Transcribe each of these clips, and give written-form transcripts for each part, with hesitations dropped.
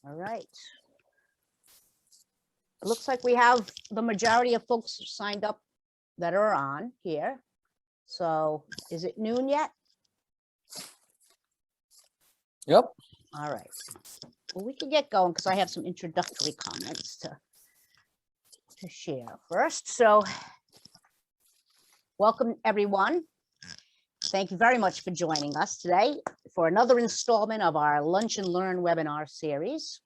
All right. It looks like we have the majority of folks signed up that are on here. So is it noon yet? Yep. All right. Well, we can get going because I have some introductory comments to share first. So welcome, everyone. Thank you very much for joining us today for another installment of our Lunch and Learn webinar series.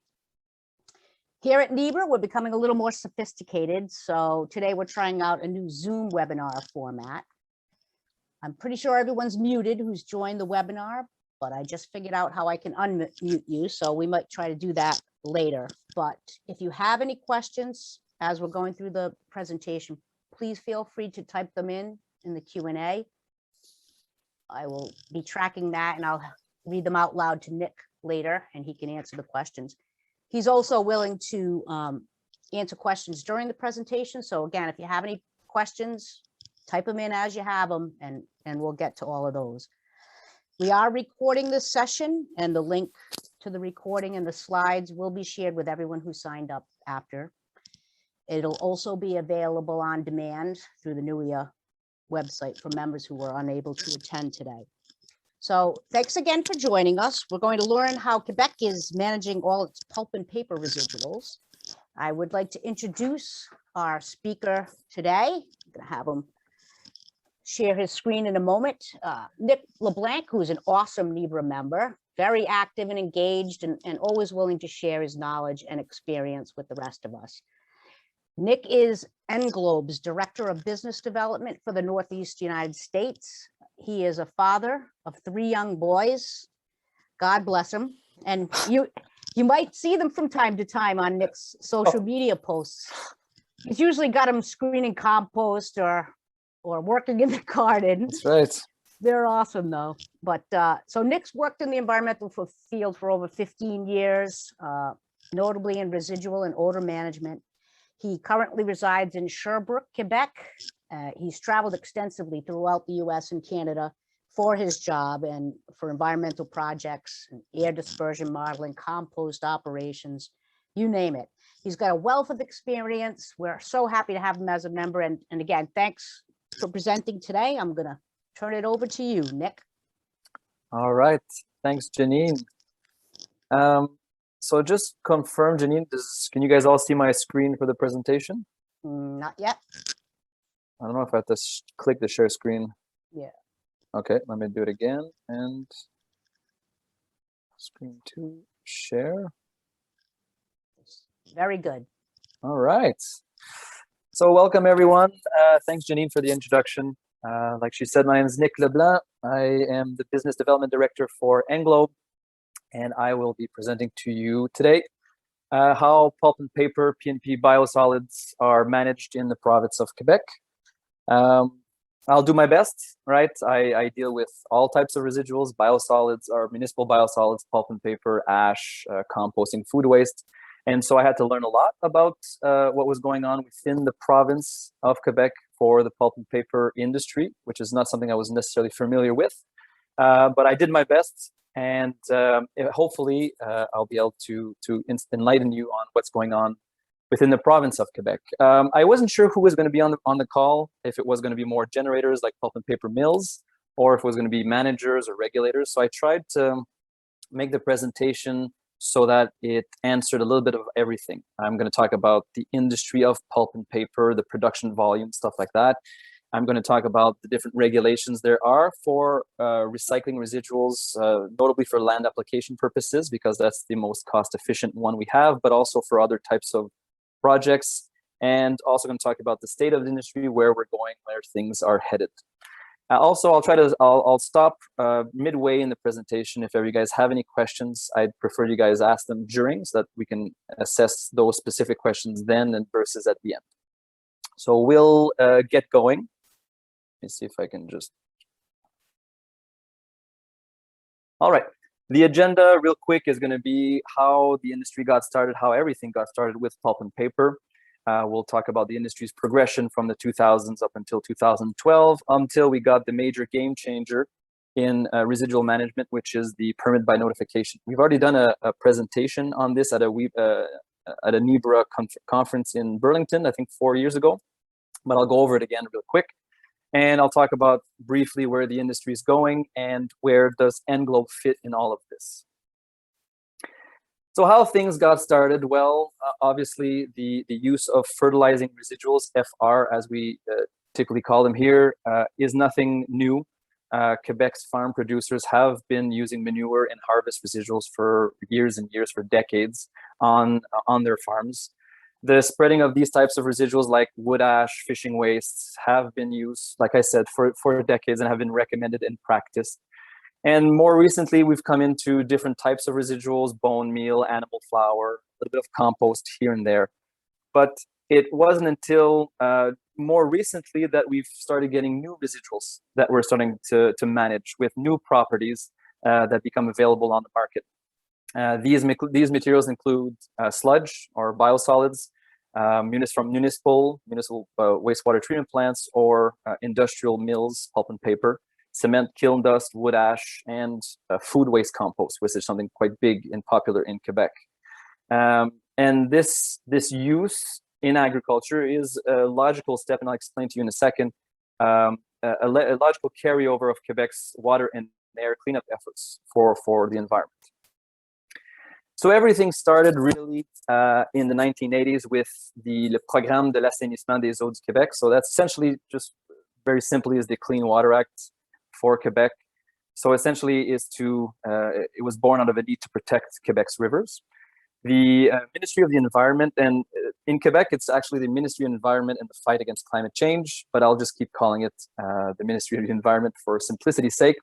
Here at NEBR, we're becoming a little more sophisticated. So today we're trying out a new Zoom webinar format. I'm pretty sure everyone's muted who's joined the webinar, but I just figured out how I can unmute you. So we might try to do that later. But if you have any questions as we're going through the presentation, please feel free to type them in the Q&A. I will be tracking that and I'll read them out loud to Nick later and he can answer the questions. He's also willing to answer questions during the presentation. So again, if you have any questions, type them in as you have them and we'll get to all of those. We are recording this session and the link to the recording and the slides will be shared with everyone who signed up after. It'll also be available on demand through the NUIA website for members who were unable to attend today. So thanks again for joining us. We're going to learn how Quebec is managing all its pulp and paper residuals. I would like to introduce our speaker today. I'm going to have him share his screen in a moment. Nick LeBlanc, who's an awesome NEBRA member, very active and engaged and always willing to share his knowledge and experience with the rest of us. Nick is Englobe's Director of Business Development for the Northeast United States. He is a father of 3 young boys. God bless him. And you might see them from time to time on Nick's social media posts. He's usually got them screening compost or working in the garden. That's right. They're awesome though. But so Nick's worked in the environmental field for over 15 years, notably in residual and odor management. He currently resides in Sherbrooke, Quebec. He's traveled extensively throughout the US and Canada for his job and for environmental projects, air dispersion modeling, compost operations, you name it. He's got a wealth of experience. We're so happy to have him as a member. And again, thanks for presenting today. I'm going to turn it over to you, Nick. All right. Thanks, Janine. So just confirm, Janine, can you guys all see my screen for the presentation? Not yet. I don't know if I have to click the share screen. Yeah. Okay, let me do it again. And screen 2, share. Very good. All right. So welcome, everyone. Thanks, Janine, for the introduction. Like she said, my name is Nick Leblanc. I am the Business Development Director for Englobe. And I will be presenting to you today how pulp and paper PNP biosolids are managed in the province of Quebec. I'll do my best, right? I deal with all types of residuals. Biosolids are municipal biosolids, pulp and paper, ash, composting, food waste. And so I had to learn a lot about what was going on within the province of Quebec for the pulp and paper industry, which is not something I was necessarily familiar with. But I did my best. And hopefully I'll be able to enlighten you on what's going on within the province of Quebec. I wasn't sure who was going to be on the call, if it was going to be more generators like pulp and paper mills, or if it was going to be managers or regulators. So I tried to make the presentation so that it answered a little bit of everything. I'm going to talk about the industry of pulp and paper, the production volume, stuff like that. I'm going to talk about the different regulations there are for recycling residuals, notably for land application purposes, because that's the most cost efficient one we have, but also for other types of projects. And also going to talk about the state of the industry, where we're going, where things are headed. Also, I'll stop midway in the presentation. If ever you guys have any questions, I'd prefer you guys ask them during so that we can assess those specific questions then and versus at the end. So we'll get going. Let me see if I can just. All right. The agenda real quick is going to be how the industry got started, how everything got started with pulp and paper. We'll talk about the industry's progression from the 2000s up until 2012, until we got the major game changer in residual management, which is the permit by notification. We've already done a presentation on this at a NIBRA conference in Burlington, I think 4 years ago, but I'll go over it again real quick. And I'll talk about briefly where the industry is going and where does Englobe fit in all of this. So how things got started? Well, obviously the use of fertilizing residuals, FR as we typically call them here, is nothing new. Quebec's farm producers have been using manure and harvest residuals for years and years, for decades on their farms. The spreading of these types of residuals like wood ash, fishing wastes have been used, like I said, for decades and have been recommended in practice. And more recently, we've come into different types of residuals, bone meal, animal flour, a little bit of compost here and there. But it wasn't until more recently that we've started getting new residuals that we're starting to manage with new properties that become available on the market. These materials include sludge or biosolids from municipal wastewater treatment plants or industrial mills, pulp and paper, cement, kiln dust, wood ash, and food waste compost, which is something quite big and popular in Quebec. And this use in agriculture is a logical step, and I'll explain to you in a second, a logical carryover of Quebec's water and air cleanup efforts for the environment. So everything started really in the 1980s with le Programme de l'assainissement des eaux du Québec. So that's essentially, just very simply, is the Clean Water Act for Quebec. So essentially it was born out of a need to protect Quebec's rivers. The Ministry of the Environment, and in Quebec, it's actually the Ministry of the Environment and the Fight Against Climate Change, but I'll just keep calling it the Ministry of the Environment for simplicity's sake,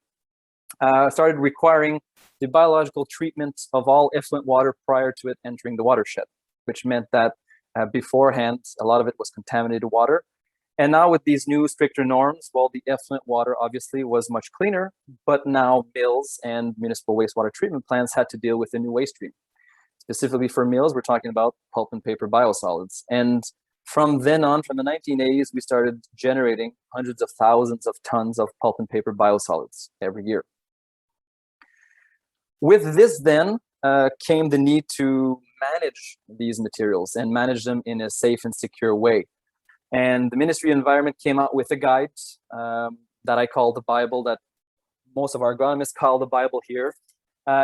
started requiring the biological treatment of all effluent water prior to it entering the watershed, which meant that beforehand, a lot of it was contaminated water. And now with these new stricter norms, well, the effluent water obviously was much cleaner, but now mills and municipal wastewater treatment plants had to deal with a new waste stream. Specifically for mills, we're talking about pulp and paper biosolids. And from then on, from the 1980s, we started generating hundreds of thousands of tons of pulp and paper biosolids every year. With this then came the need to manage these materials and manage them in a safe and secure way. And the Ministry of Environment came out with a guide that I call the Bible, that most of our agronomists call the Bible here.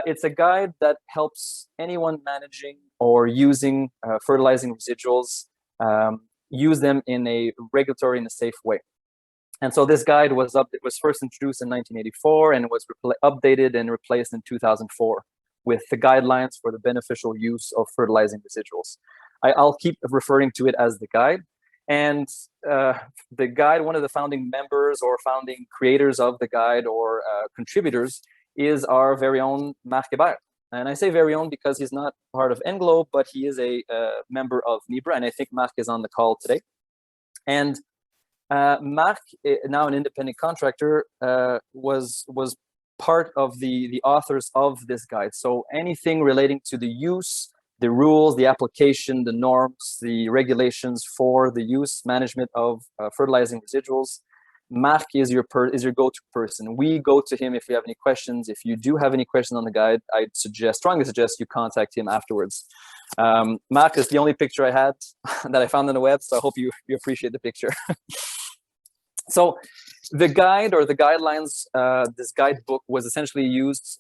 It's a guide that helps anyone managing or using fertilizing residuals use them in a regulatory and a safe way. And so this guide was first introduced in 1984 and was updated and replaced in 2004 with the guidelines for the beneficial use of fertilizing residuals. I'll keep referring to it as the guide. And the guide, one of the founding members or founding creators of the guide or contributors is our very own Marc Hébert. And I say very own because he's not part of Englobe, but he is a member of NIBRA, and I think Marc is on the call today. And Marc, now an independent contractor, was part of the authors of this guide. So anything relating to the use, the rules, the application, the norms, the regulations for the use, management of fertilizing residuals, Marc is your go-to person. We go to him if you have any questions. If you do have any questions on the guide, I'd strongly suggest you contact him afterwards. Marc is the only picture I had that I found on the web, so I hope you appreciate the picture. So the guide or the guidelines, this guidebook was essentially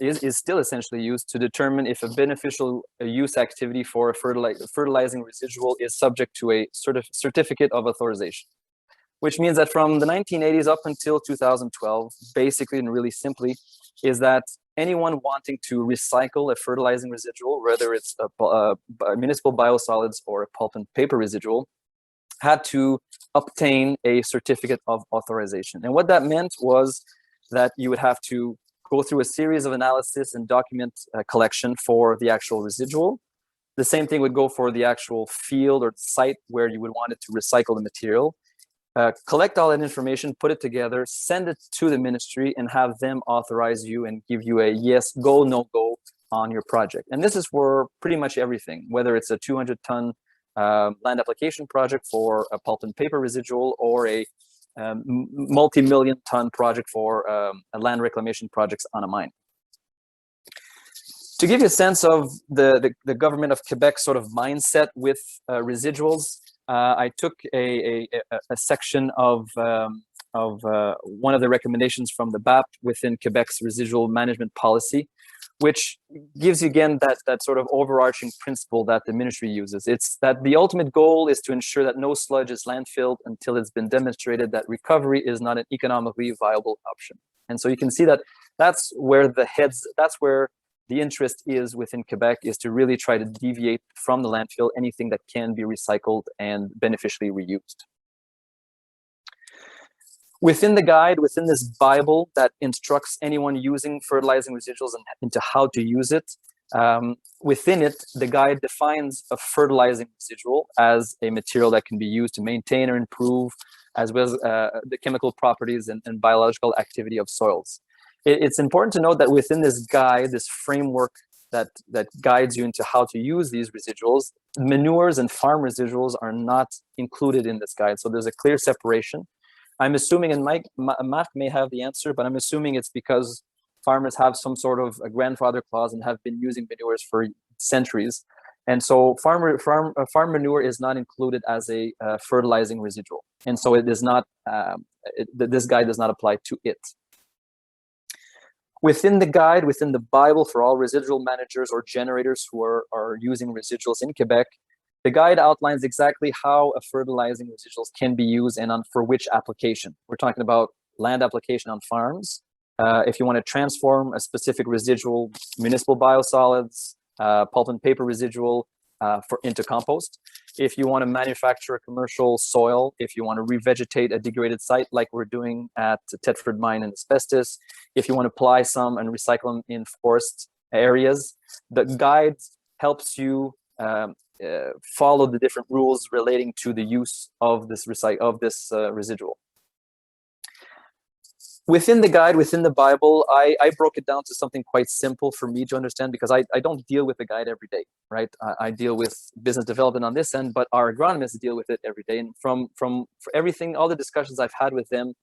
is still essentially used to determine if a beneficial use activity for a fertilizing residual is subject to a certificate of authorization. Which means that from the 1980s up until 2012, basically and really simply, is that anyone wanting to recycle a fertilizing residual, whether it's a municipal biosolids or a pulp and paper residual, had to obtain a certificate of authorization. And what that meant was that you would have to go through a series of analysis and document collection for the actual residual. The same thing would go for the actual field or site where you would want it to recycle the material. Collect all that information, put it together, send it to the ministry, and have them authorize you and give you a yes, go, no go on your project. And this is for pretty much everything, whether it's a 200-ton land application project for a pulp and paper residual or a multi-million ton project for a land reclamation projects on a mine. To give you a sense of the government of Quebec sort of mindset with residuals, I took a section of one of the recommendations from the BAP within Quebec's residual management policy, which gives you again that sort of overarching principle that the ministry uses. It's that the ultimate goal is to ensure that no sludge is landfilled until it's been demonstrated that recovery is not an economically viable option. And so you can see that that's where the interest is within Quebec, is to really try to deviate from the landfill anything that can be recycled and beneficially reused. Within the guide, within this Bible that instructs anyone using fertilizing residuals and into how to use it, within it, the guide defines a fertilizing residual as a material that can be used to maintain or improve, as well as the chemical properties and biological activity of soils. It's important to note that within this guide, this framework that guides you into how to use these residuals, manures and farm residuals are not included in this guide. So there's a clear separation. I'm assuming, and Mark may have the answer, but I'm assuming it's because farmers have some sort of a grandfather clause and have been using manures for centuries. And so farm manure is not included as a fertilizing residual. And so it is not, this guide does not apply to it. Within the guide, within the Bible for all residual managers or generators who are using residuals in Quebec, the guide outlines exactly how a fertilizing residuals can be used and for which application. We're talking about land application on farms. If you want to transform a specific residual, municipal biosolids, pulp and paper residual into compost. If you want to manufacture a commercial soil, if you want to revegetate a degraded site like we're doing at Thetford Mine and Asbestos, if you want to apply some and recycle them in forest areas, the guide helps you follow the different rules relating to the use of this residual. Within the guide, within the Bible, I broke it down to something quite simple for me to understand, because I don't deal with the guide every day, right? I deal with business development on this end, but our agronomists deal with it every day. And from everything, all the discussions I've had with them,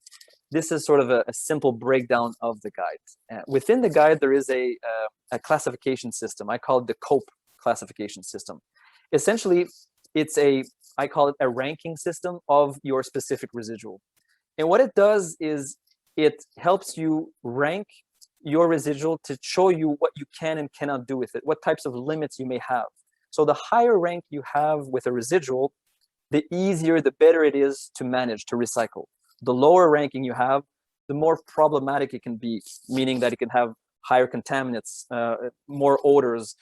this is sort of a simple breakdown of the guide. Within the guide, there is a classification system. I call it the COPE classification system. Essentially, I call it a ranking system of your specific residual. And what it does is it helps you rank your residual to show you what you can and cannot do with it, what types of limits you may have. So the higher rank you have with a residual, the easier, the better it is to manage, to recycle. The lower ranking you have, the more problematic it can be, meaning that it can have higher contaminants, more odors,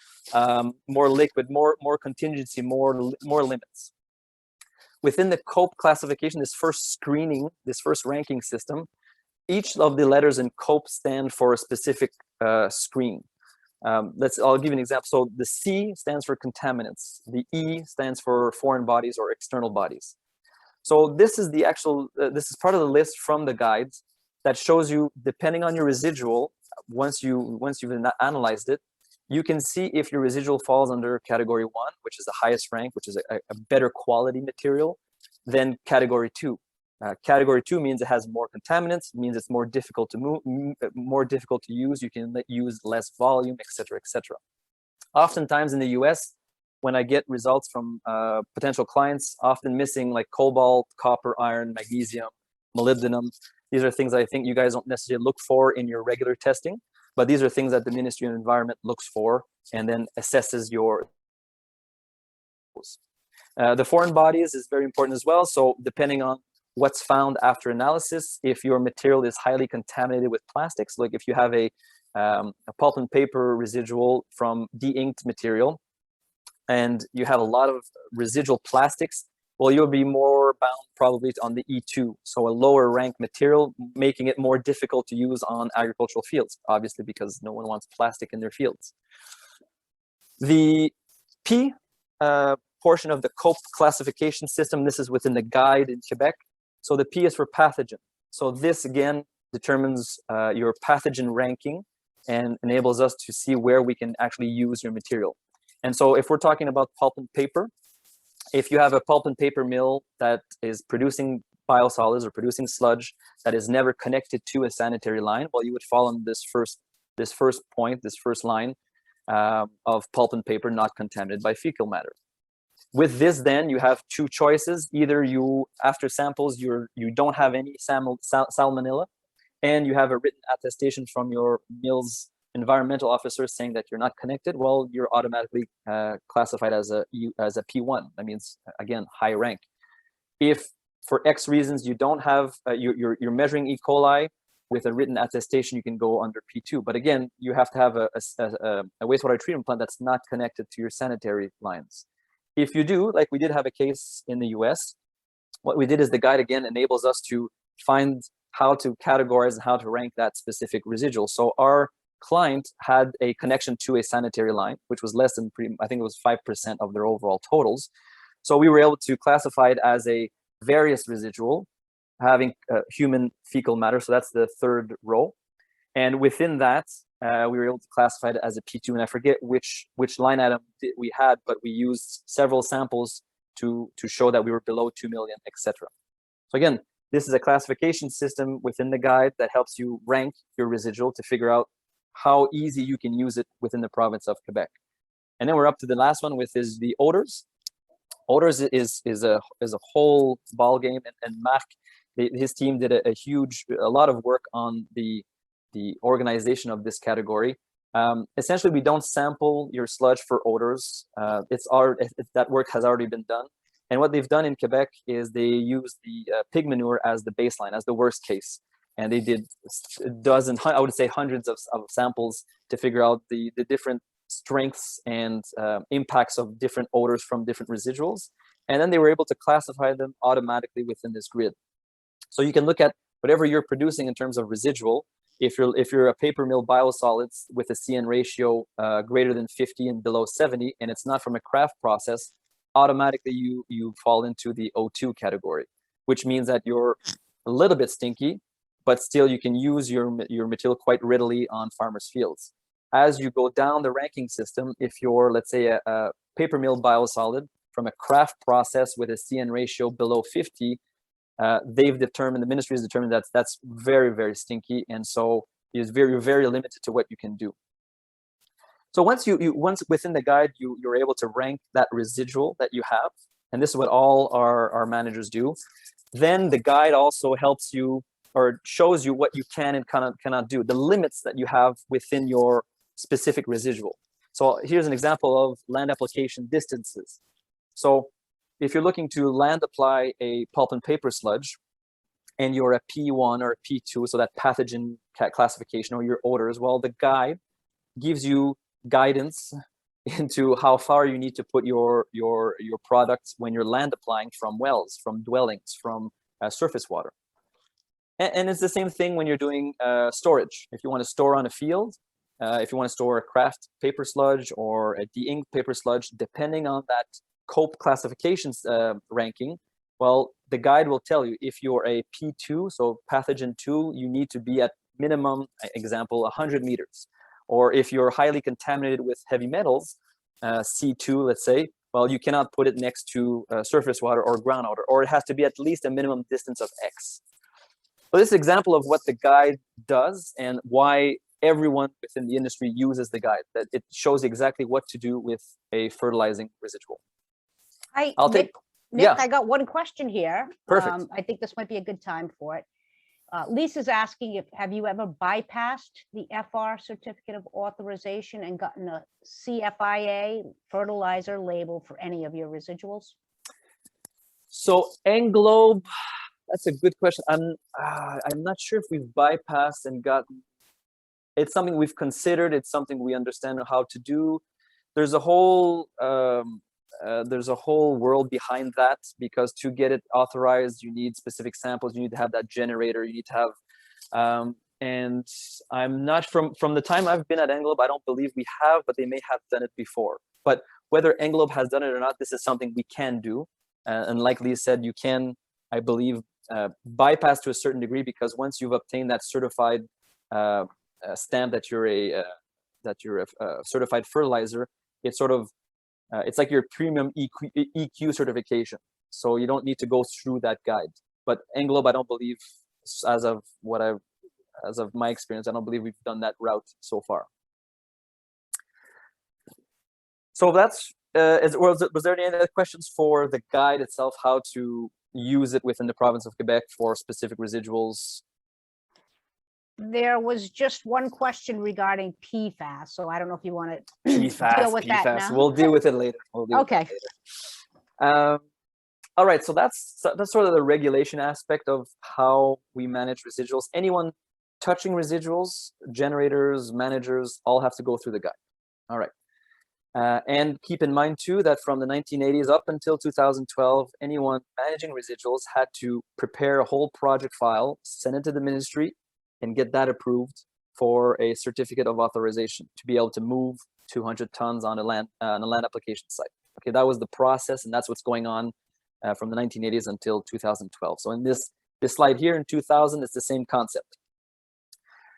more liquid, more contingency, more limits. Within the COPE classification, this first ranking system, each of the letters in COPE stand for a specific screen. I'll give you an example. So the C stands for contaminants. The E stands for foreign bodies or external bodies. So this is this is part of the list from the guides that shows you, depending on your residual, once you've analyzed it, you can see if your residual falls under category 1, which is the highest rank, which is a better quality material, than category 2. Category 2 means it has more contaminants, means it's more difficult to more difficult to use. You can use less volume, etc., etc. Oftentimes in the US, when I get results from potential clients, often missing like cobalt, copper, iron, magnesium, molybdenum. These are things I think you guys don't necessarily look for in your regular testing, but these are things that the Ministry of Environment looks for and then assesses your. The foreign bodies is very important as well. So depending on what's found after analysis, if your material is highly contaminated with plastics, like if you have a pulp and paper residual from de-inked material and you have a lot of residual plastics, well, you'll be more bound probably on the E2, so a lower rank material, making it more difficult to use on agricultural fields, obviously because no one wants plastic in their fields. The P portion of the COPE classification system, this is within the guide in Quebec. So the P is for pathogen. So this again determines your pathogen ranking and enables us to see where we can actually use your material. And so if we're talking about pulp and paper, if you have a pulp and paper mill that is producing biosolids or producing sludge that is never connected to a sanitary line, well, you would fall on this first point, this first line of pulp and paper not contaminated by fecal matter. With this, then you have two choices. Either you, after samples, you don't have any salmonella, and you have a written attestation from your mill's environmental officer saying that you're not connected. Well, you're automatically classified as a P1. That means, again, high rank. If for X reasons you don't have, you're measuring E. coli with a written attestation, you can go under P2. But again, you have to have a wastewater treatment plant that's not connected to your sanitary lines. If you do, like we did have a case in the US, what we did is the guide again enables us to find how to categorize and how to rank that specific residual. So our client had a connection to a sanitary line, which was less than, I think it was 5% of their overall totals. So we were able to classify it as a various residual having human fecal matter. So that's the third row. And within that, we were able to classify it as a P2, and I forget which line item we had, but we used several samples to show that we were below 2 million, etc. So again, this is a classification system within the guide that helps you rank your residual to figure out how easy you can use it within the province of Quebec. And then we're up to the last one, which is the odors. Odors is a whole ball game, and Marc, his team did a lot of work on the organization of this category. Essentially, we don't sample your sludge for odors. That work has already been done. And what they've done in Quebec is they use the pig manure as the baseline, as the worst case. And they did I would say hundreds of samples to figure out the different strengths and impacts of different odors from different residuals. And then they were able to classify them automatically within this grid. So you can look at whatever you're producing in terms of residual. If you're a paper mill biosolids with a CN ratio greater than 50 and below 70, and it's not from a craft process, automatically you fall into the O2 category, which means that you're a little bit stinky, but still you can use your material quite readily on farmers' fields. As you go down the ranking system, if you're, let's say, a paper mill biosolid from a craft process with a CN ratio below 50, the ministry has determined that that's very, very stinky, and so it's very, very limited to what you can do. So once within the guide, you're able to rank that residual that you have, and this is what all our managers do. Then the guide also helps you or shows you what you can and cannot do, the limits that you have within your specific residual. So here's an example of land application distances. So if you're looking to land apply a pulp and paper sludge, and you're a P1 or a P2, so that pathogen classification or your odors, well, the guide gives you guidance into how far you need to put your products when you're land applying from wells, from dwellings, from surface water. And it's the same thing when you're doing storage. If you want to store on a field, if you want to store a craft paper sludge or a de-inked paper sludge, depending on that COPE classifications ranking, well, the guide will tell you if you're a P2, so pathogen 2, you need to be at minimum, example, 100 meters. Or if you're highly contaminated with heavy metals, C2, let's say, well, you cannot put it next to surface water or groundwater, or it has to be at least a minimum distance of X. So this is an example of what the guide does and why everyone within the industry uses the guide, that it shows exactly what to do with a fertilizing residual. Nick, yeah. I got one question here. Perfect. I think this might be a good time for it. Lisa's asking have you ever bypassed the FR certificate of authorization and gotten a CFIA fertilizer label for any of your residuals? So Englobe, that's a good question. I'm not sure if we've bypassed and gotten. It's something we've considered. It's something we understand how to do. There's a whole world behind that, because to get it authorized, you need specific samples. You need to have that generator. You need to have, and I'm not from the time I've been at Englobe, I don't believe we have, but they may have done it before. But whether Englobe has done it or not, this is something we can do. And like Lee said, you can, I believe, bypass to a certain degree, because once you've obtained that certified stamp that you're a certified fertilizer, it's sort of it's like your premium EQ certification. So you don't need to go through that guide. But Englobe, I don't believe, as of my experience, I don't believe we've done that route so far. So that's, was there any other questions for the guide itself, how to use it within the province of Quebec for specific residuals? There was just one question regarding PFAS, so I don't know if you want to PFAS, deal with that now. We'll deal with it later. Okay. All right, so that's sort of the regulation aspect of how we manage residuals. Anyone touching residuals, generators, managers, all have to go through the guide. All right. And keep in mind too that from the 1980s up until 2012, anyone managing residuals had to prepare a whole project file, send it to the ministry, and get that approved for a certificate of authorization to be able to move 200 tons on a land application site. Okay, that was the process, and that's what's going on from the 1980s until 2012. So in this slide here in 2000, it's the same concept.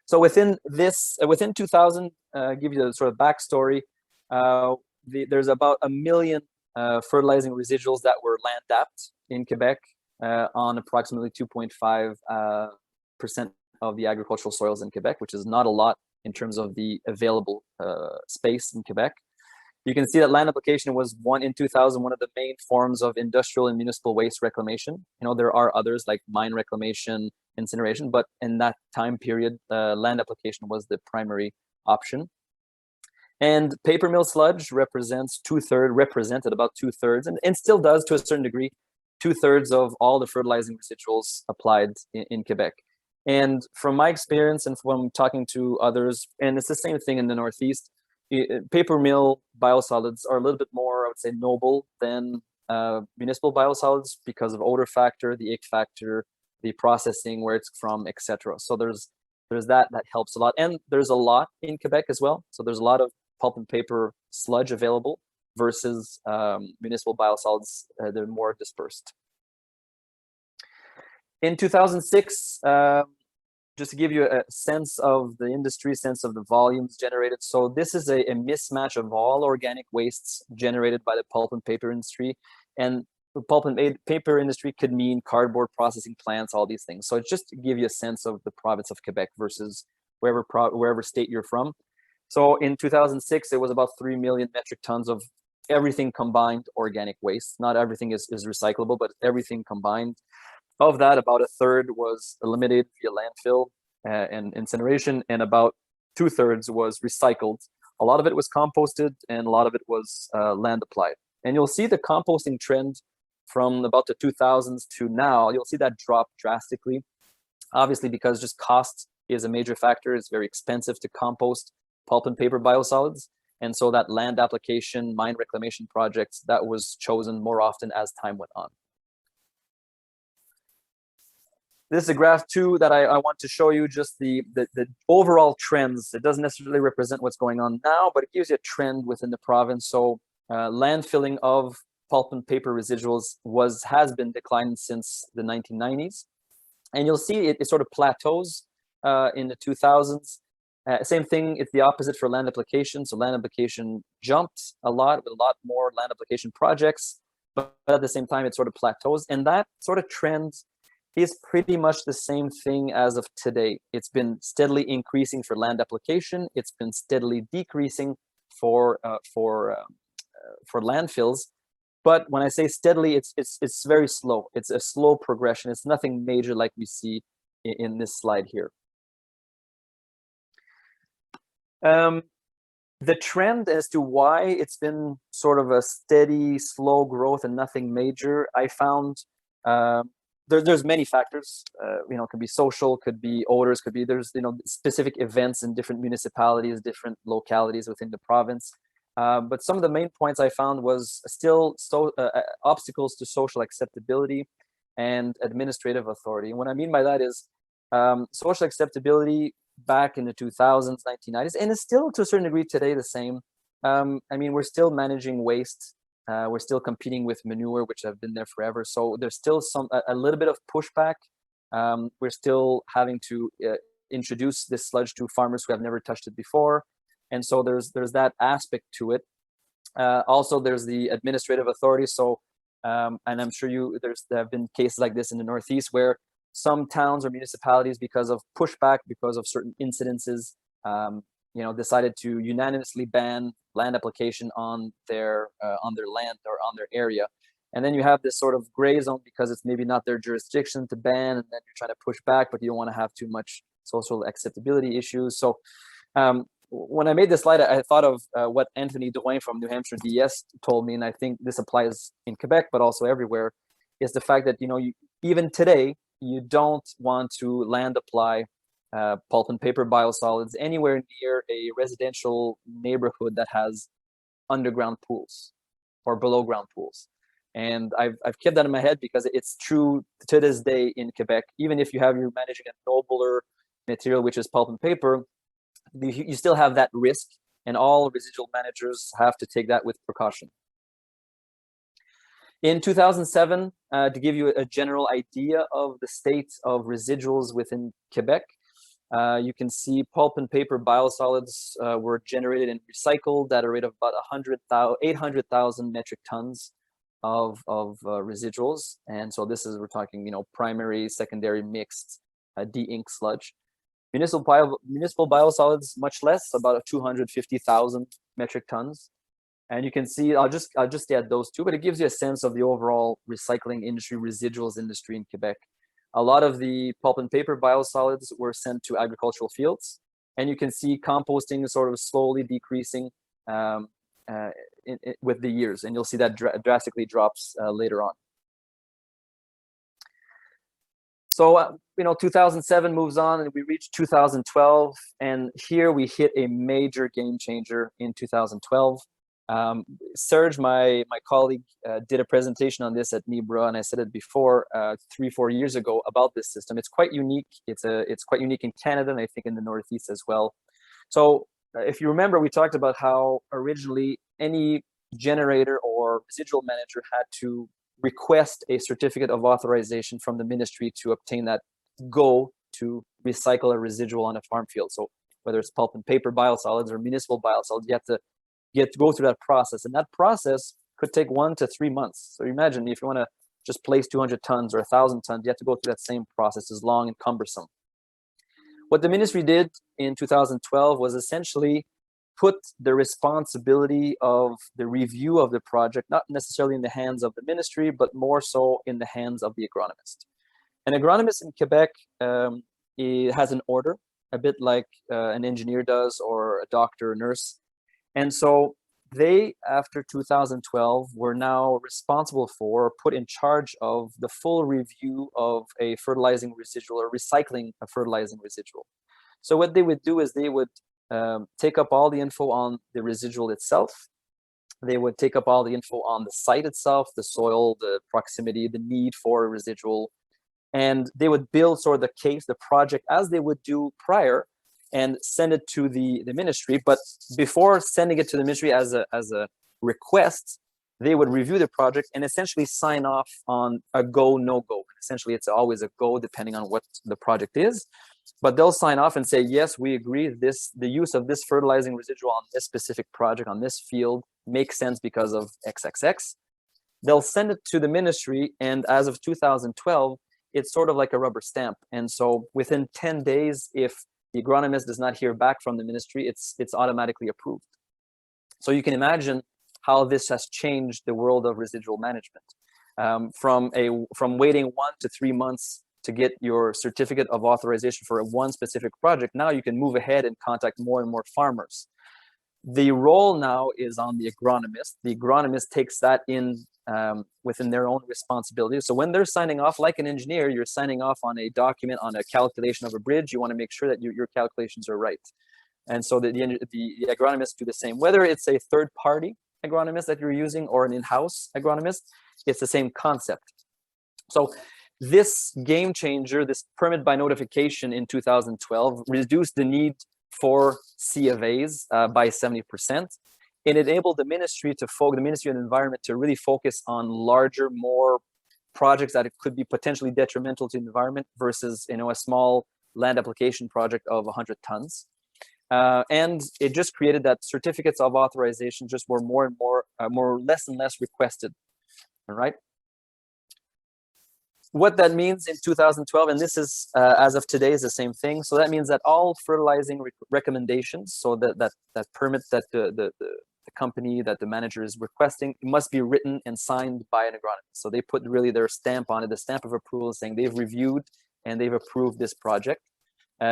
So within 2000, give you the sort of backstory. There's about 1 million fertilizing residuals that were land dapped in Quebec on approximately 2.5% of the agricultural soils in Quebec, which is not a lot in terms of the available space in Quebec. You can see that land application was in 2000, one of the main forms of industrial and municipal waste reclamation. You know, there are others like mine reclamation, incineration, but in that time period, land application was the primary option. And paper mill sludge represented about 2/3, and still does to a certain degree, 2/3 of all the fertilizing residuals applied in Quebec. And from my experience and from talking to others, and it's the same thing in the Northeast, paper mill biosolids are a little bit more, I would say, noble than municipal biosolids because of odor factor, the ick factor, the processing, where it's from, etc. So there's that helps a lot. And there's a lot in Quebec as well. So there's a lot of pulp and paper sludge available versus municipal biosolids. They're more dispersed. In 2006, just to give you a sense of the industry, sense of the volumes generated. So this is a mismatch of all organic wastes generated by the pulp and paper industry. And the pulp and paper industry could mean cardboard processing plants, all these things. So it's just to give you a sense of the province of Quebec versus wherever state you're from. So in 2006, it was about 3 million metric tons of everything combined organic waste. Not everything is recyclable, but everything combined. Of that, about 1/3 was eliminated via landfill and incineration, and about 2/3 was recycled. A lot of it was composted, and a lot of it was land applied. And you'll see the composting trend from about the 2000s to now. You'll see that drop drastically, obviously because just cost is a major factor. It's very expensive to compost pulp and paper biosolids. And so that land application, mine reclamation projects, that was chosen more often as time went on. This is a graph too that I want to show you just the overall trends. It doesn't necessarily represent what's going on now, but it gives you a trend within the province. So landfilling of pulp and paper residuals has been declining since the 1990s. And you'll see it sort of plateaus in the 2000s. Same thing, it's the opposite for land application. So land application jumped a lot with a lot more land application projects, but at the same time, it sort of plateaus. And that sort of trend is pretty much the same thing as of today. It's been steadily increasing for land application. It's been steadily decreasing for landfills. But when I say steadily, it's very slow. It's a slow progression. It's nothing major like we see in this slide here. The trend as to why it's been sort of a steady, slow growth and nothing major, I found there's many factors. You know, could be social, could be odors, could be there's specific events in different municipalities, different localities within the province. But some of the main points I found was still obstacles to social acceptability and administrative authority. And what I mean by that is social acceptability back in the 2000s, 1990s, and it's still to a certain degree today the same. I mean, we're still managing waste. We're still competing with manure, which have been there forever. So there's still a little bit of pushback. We're still having to introduce this sludge to farmers who have never touched it before. And so there's that aspect to it. Also, there's the administrative authority. So And I'm sure there have been cases like this in the Northeast where some towns or municipalities, because of pushback, because of certain incidences, decided to unanimously ban land application on their land or on their area. And then you have this sort of gray zone because it's maybe not their jurisdiction to ban, and then you're trying to push back, but you don't want to have too much social acceptability issues. So when I made this slide, I thought of what Anthony Drouin from New Hampshire DS told me, and I think this applies in Quebec, but also everywhere, is the fact that, even today, you don't want to land apply pulp and paper biosolids anywhere near a residential neighborhood that has underground pools or below ground pools. And I've kept that in my head because it's true to this day in Quebec. Even if you're managing a nobler material, which is pulp and paper, you still have that risk, and all residual managers have to take that with precaution. In 2007, to give you a general idea of the state of residuals within Quebec, you can see pulp and paper biosolids were generated and recycled at a rate of about 800,000 metric tons of residuals. And so we're talking, primary, secondary, mixed, de-ink sludge. Municipal biosolids, much less, about 250,000 metric tons. And you can see, I'll just add those two, but it gives you a sense of the overall recycling industry, residuals industry in Quebec. A lot of the pulp and paper biosolids were sent to agricultural fields, and you can see composting sort of slowly decreasing with the years, and you'll see that drastically drops later on. So, 2007 moves on, and we reach 2012, and here we hit a major game changer in 2012. Serge, my colleague, did a presentation on this at NIBRA, and I said it before, 3-4 years ago, about this system. It's quite unique. It's quite unique in Canada, and I think in the Northeast as well. So if you remember, we talked about how originally any generator or residual manager had to request a certificate of authorization from the ministry to obtain that go to recycle a residual on a farm field. So whether it's pulp and paper biosolids or municipal biosolids, you have to go through that process, and that process could take 1 to 3 months. So imagine if you want to just place 200 tons or 1,000 tons, you have to go through that same process. It's long and cumbersome. What the ministry did in 2012 was essentially put the responsibility of the review of the project, not necessarily in the hands of the ministry, but more so in the hands of the agronomist. An agronomist in Quebec has an order, a bit like an engineer does, or a doctor or nurse. And so they, after 2012, were now responsible for, put in charge of, the full review of a fertilizing residual or recycling a fertilizing residual. So what they would do is they would take up all the info on the residual itself. They would take up all the info on the site itself, the soil, the proximity, the need for a residual. And they would build sort of the case, the project, as they would do prior, and send it to the ministry. But before sending it to the ministry as a request, they would review the project and essentially sign off on a go, no go. Essentially, it's always a go depending on what the project is. But they'll sign off and say, yes, we agree, the use of this fertilizing residual on this specific project, on this field, makes sense because of XXX. They'll send it to the ministry, and as of 2012, it's sort of like a rubber stamp. And so within 10 days, if the agronomist does not hear back from the ministry, it's automatically approved. So you can imagine how this has changed the world of residual management. From waiting 1 to 3 months to get your certificate of authorization for one specific project, now you can move ahead and contact more and more farmers. The role now is on the agronomist. The agronomist takes that in within their own responsibility. So when they're signing off, like an engineer, you're signing off on a document, on a calculation of a bridge. You want to make sure that your calculations are right. And so the agronomists do the same. Whether it's a third-party agronomist that you're using or an in-house agronomist, it's the same concept. So this game changer, this permit by notification in 2012, reduced the need for C of A's by 70%. It enabled the Ministry of Environment to really focus on larger, more projects that could be potentially detrimental to the environment versus, a small land application project of 100 tons. And it just created that certificates of authorization just were less and less requested. All right. what that means in 2012, and this is as of today, is the same thing. So that means that all fertilizing recommendations, so that permit that the company, that the manager is requesting, must be written and signed by an agronomist. So they put really their stamp on it, the stamp of approval, saying they've reviewed and they've approved this project.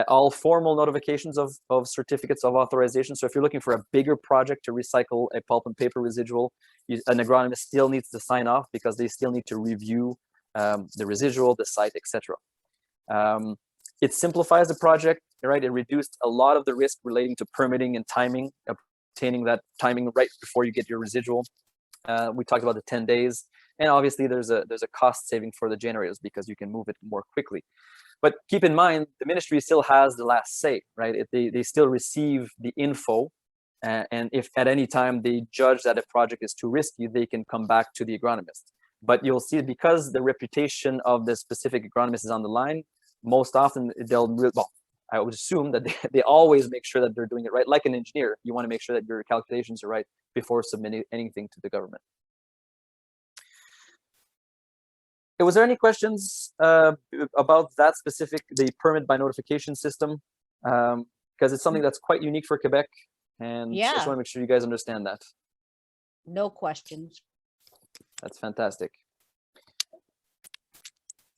All formal notifications of certificates of authorization. So if you're looking for a bigger project to recycle a pulp and paper residual, an agronomist still needs to sign off, because they still need to review the residual, the site, etc. It simplifies the project, right? It reduced a lot of the risk relating to permitting and timing, obtaining that timing right before you get your residual. We talked about the 10 days, and obviously there's a cost saving for the generators, because you can move it more quickly. But keep in mind, the ministry still has the last say, right? They still receive the info, and if at any time they judge that a project is too risky, they can come back to the agronomist. But you'll see, because the reputation of the specific agronomist is on the line, most often well, I would assume that they always make sure that they're doing it right. Like an engineer, you want to make sure that your calculations are right before submitting anything to the government. Was there any questions about that specific, the permit by notification system? Because it's something that's quite unique for Quebec, and I just want to make sure you guys understand that. No questions. That's fantastic.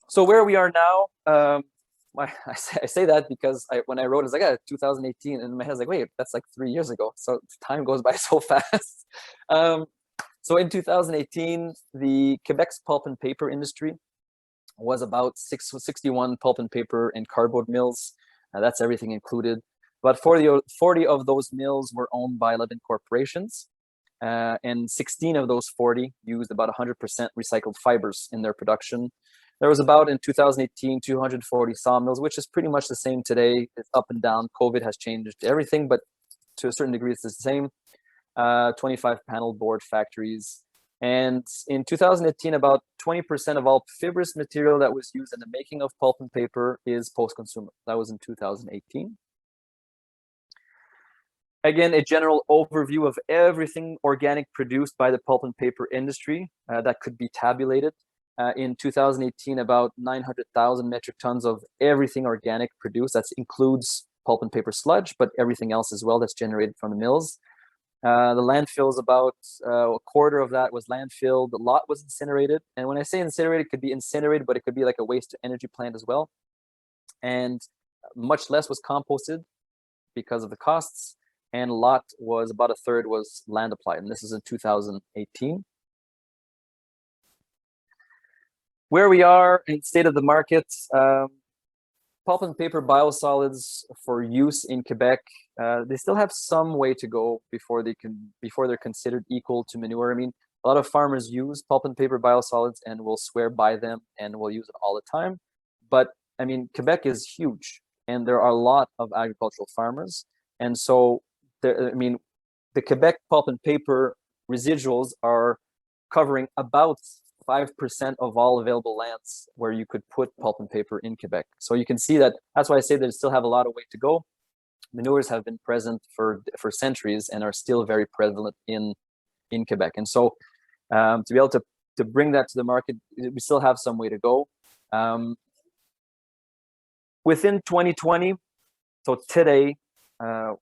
So where we are now, I say that because when I wrote, it's like 2018, and in my head, I was like, wait, that's like 3 years ago. So time goes by so fast. So in 2018, the Quebec's pulp and paper industry was about 61 pulp and paper and cardboard mills. That's everything included. But 40 of those mills were owned by 11 corporations. And 16 of those 40 used about 100% recycled fibers in their production. There was about, in 2018, 240 sawmills, which is pretty much the same today. It's up and down. COVID has changed everything, but to a certain degree, it's the same. 25 panel board factories. And in 2018, about 20% of all fibrous material that was used in the making of pulp and paper is post-consumer. That was in 2018. Again, a general overview of everything organic produced by the pulp and paper industry that could be tabulated. In 2018, about 900,000 metric tons of everything organic produced. That includes pulp and paper sludge, but everything else as well that's generated from the mills. The landfill is about a quarter of that was landfilled. A lot was incinerated. And when I say incinerated, it could be incinerated, but it could be like a waste to energy plant as well. And much less was composted because of the costs. And a lot was, about a third was land applied. And this is in 2018. Where we are in state of the market, pulp and paper biosolids for use in Quebec, they still have some way to go before they're considered equal to manure. I mean, a lot of farmers use pulp and paper biosolids and will swear by them and will use it all the time. But I mean, Quebec is huge, and there are a lot of agricultural farmers, and so I mean, the Quebec pulp and paper residuals are covering about 5% of all available lands where you could put pulp and paper in Quebec. So you can see that's why I say they still have a lot of way to go. Manures have been present for centuries and are still very prevalent in Quebec. And so to be able to bring that to the market, we still have some way to go. Within 2020, so today,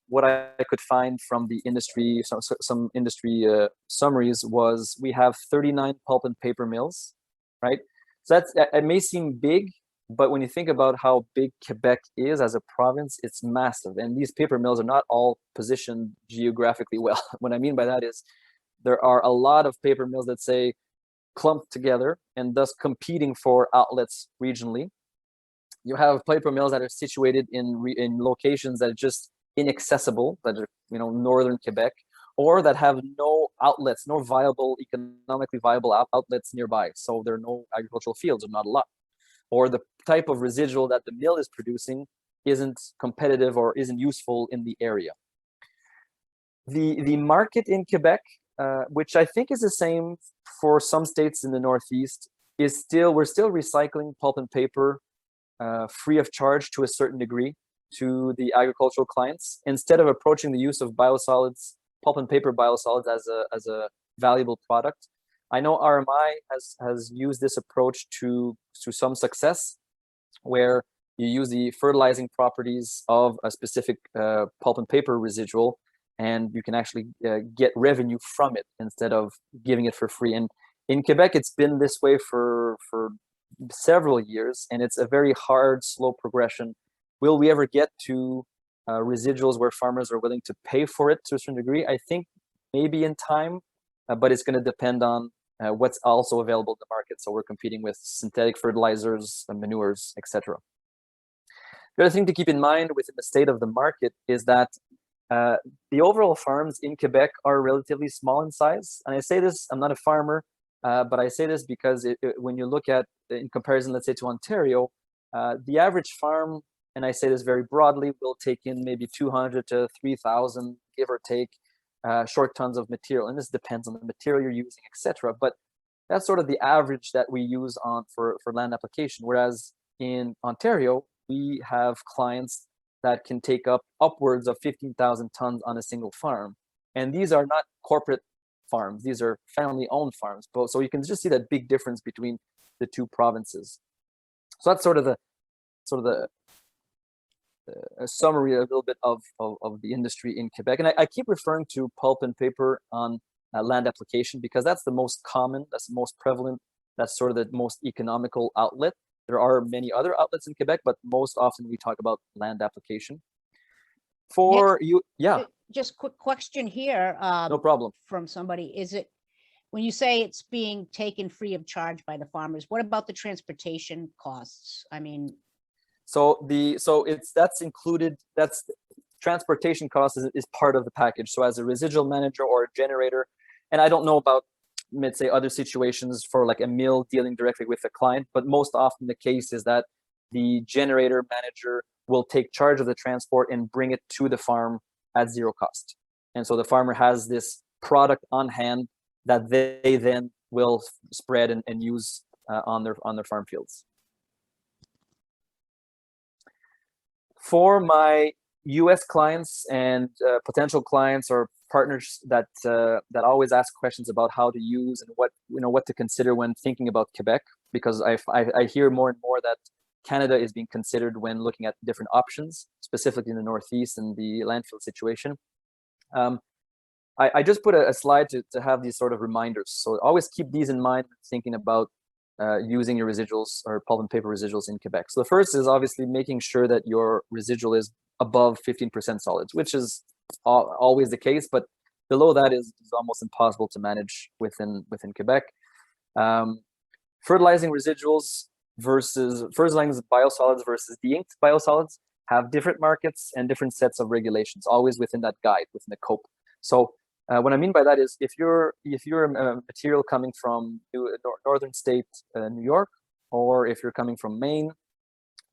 what I could find from the industry, some industry summaries, was we have 39 pulp and paper mills, right? So it may seem big, but when you think about how big Quebec is as a province, it's massive. And these paper mills are not all positioned geographically well. What I mean by that is there are a lot of paper mills that say clumped together and thus competing for outlets regionally. You have paper mills that are situated in locations that are just inaccessible, that are, northern Quebec, or that have no outlets, no economically viable outlets nearby. So there are no agricultural fields, or not a lot. Or the type of residual that the mill is producing isn't competitive or isn't useful in the area. The market in Quebec, which I think is the same for some states in the Northeast, is we're still recycling pulp and paper free of charge to a certain degree to the agricultural clients, instead of approaching the use of biosolids, pulp and paper biosolids, as a valuable product. I know RMI has used this approach to some success, where you use the fertilizing properties of a specific pulp and paper residual, and you can actually get revenue from it instead of giving it for free. And in Quebec, it's been this way for several years, and it's a very hard, slow progression. Will we ever get to residuals where farmers are willing to pay for it to a certain degree? I think maybe in time, but it's going to depend on what's also available in the market. So we're competing with synthetic fertilizers, manures, etc. The other thing to keep in mind within the state of the market is that the overall farms in Quebec are relatively small in size. And I say this, I'm not a farmer, but I say this because when you look at, in comparison, let's say to Ontario, the average farm, and I say this very broadly, will take in maybe 200 to 3,000, give or take, short tons of material. And this depends on the material you're using, etc. But that's sort of the average that we use for land application. Whereas in Ontario, we have clients that can take up upwards of 15,000 tons on a single farm. And these are not corporate farms. These are family-owned farms. So you can just see that big difference between the two provinces. So that's sort of a summary, a little bit of the industry in Quebec. And I keep referring to pulp and paper on land application because that's the most common, that's the most prevalent, that's sort of the most economical outlet. There are many other outlets in Quebec, but most often we talk about land application. For Nick, you, yeah. Just quick question here. No problem. From somebody, is it, when you say it's being taken free of charge by the farmers, what about the transportation costs? I mean, that's included. That's transportation cost is part of the package. So as a residual manager or a generator, and I don't know about, let's say, other situations for like a mill dealing directly with a client, but most often the case is that the generator manager will take charge of the transport and bring it to the farm at zero cost. And so the farmer has this product on hand that they then will spread and use on their farm fields. For my US clients and potential clients or partners that always ask questions about how to use and what to consider when thinking about Quebec, because I hear more and more that Canada is being considered when looking at different options, specifically in the Northeast and the landfill situation. I just put a slide to have these sort of reminders. So always keep these in mind when thinking about using your residuals or pulp and paper residuals in Quebec. So the first is obviously making sure that your residual is above 15% solids, which is always the case, but below that is almost impossible to manage within Quebec. Fertilizing residuals versus fertilizing biosolids versus de-inked biosolids have different markets and different sets of regulations, always within that guide, within the COPE. So what I mean by that is if you're a material coming from northern state, New York, or if you're coming from Maine,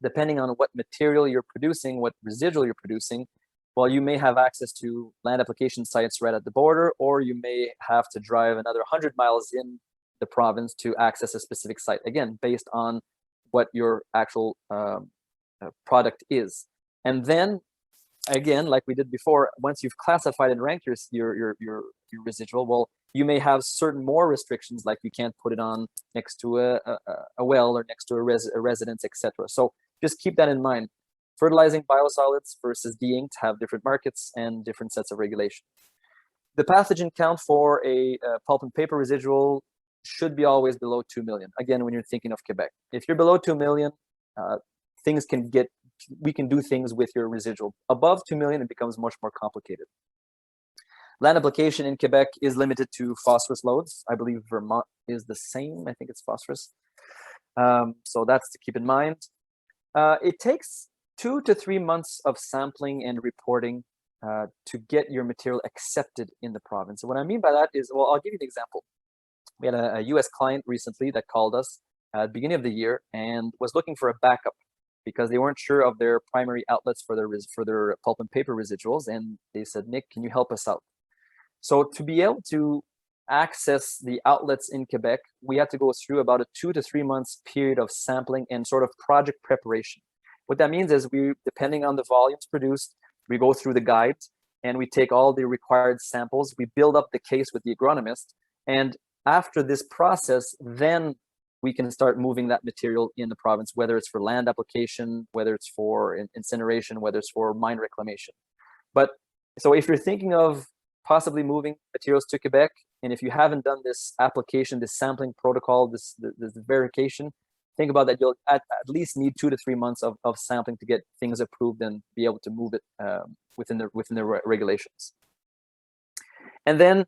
depending on what material you're producing, what residual you're producing, well, you may have access to land application sites right at the border, or you may have to drive another 100 miles in the province to access a specific site, again, based on what your actual product is. And then, again, like we did before, once you've classified and ranked your residual, well, you may have certain more restrictions, like you can't put it on next to a well or next to a residence, etc. So just keep that in mind. Fertilizing biosolids versus de-inked have different markets and different sets of regulation. The pathogen count for a pulp and paper residual should be always below 2 million. Again, when you're thinking of Quebec, if you're below 2 million, we can do things with your residual. Above 2 million, it becomes much more complicated. Land application in Quebec is limited to phosphorus loads. I believe Vermont is the same. I think it's phosphorus. So that's to keep in mind. It takes 2 to 3 months of sampling and reporting to get your material accepted in the province. So what I mean by that is, well, I'll give you an example. We had a US client recently that called us at the beginning of the year and was looking for a backup because they weren't sure of their primary outlets for their pulp and paper residuals. And they said, Nick, can you help us out? So to be able to access the outlets in Quebec, we had to go through about a 2 to 3 months period of sampling and sort of project preparation. What that means is depending on the volumes produced, we go through the guide and we take all the required samples, we build up the case with the agronomist, and After this process, then we can start moving that material in the province, whether it's for land application, whether it's for incineration, whether it's for mine reclamation. But so if you're thinking of possibly moving materials to Quebec, and if you haven't done this application, this sampling protocol, this verification, think about that. You'll at least need 2 to 3 months of sampling to get things approved and be able to move it within the regulations. And then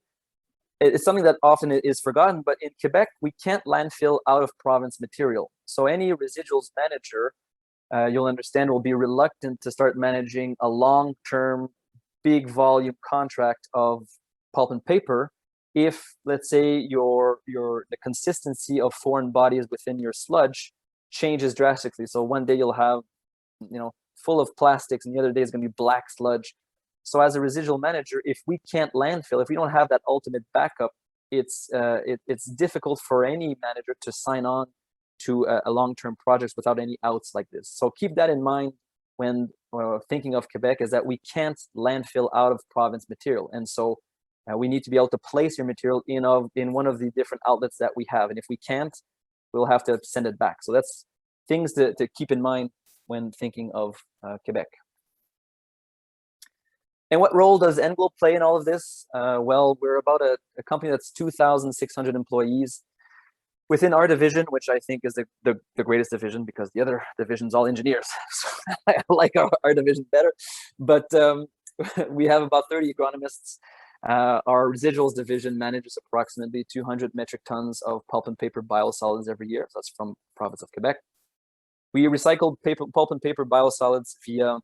it's something that often is forgotten, but in Quebec, we can't landfill out of province material. So any residuals manager, you'll understand, will be reluctant to start managing a long-term, big volume contract of pulp and paper if, let's say, the consistency of foreign bodies within your sludge changes drastically. So one day you'll have, full of plastics, and the other day is going to be black sludge. So as a residual manager, if we can't landfill, if we don't have that ultimate backup, it's difficult for any manager to sign on to a long-term projects without any outs like this. So keep that in mind when thinking of Quebec, is that we can't landfill out of province material. And so we need to be able to place your material in one of the different outlets that we have. And if we can't, we'll have to send it back. So that's things to keep in mind when thinking of Quebec. And what role does Englobe play in all of this? Well, we're about a company that's 2,600 employees. Within our division, which I think is the greatest division, because the other division's all engineers. So I like our division better. But we have about 30 agronomists. Our residuals division manages approximately 200 metric tons of pulp and paper biosolids every year. So that's from province of Quebec. We recycle pulp and paper biosolids via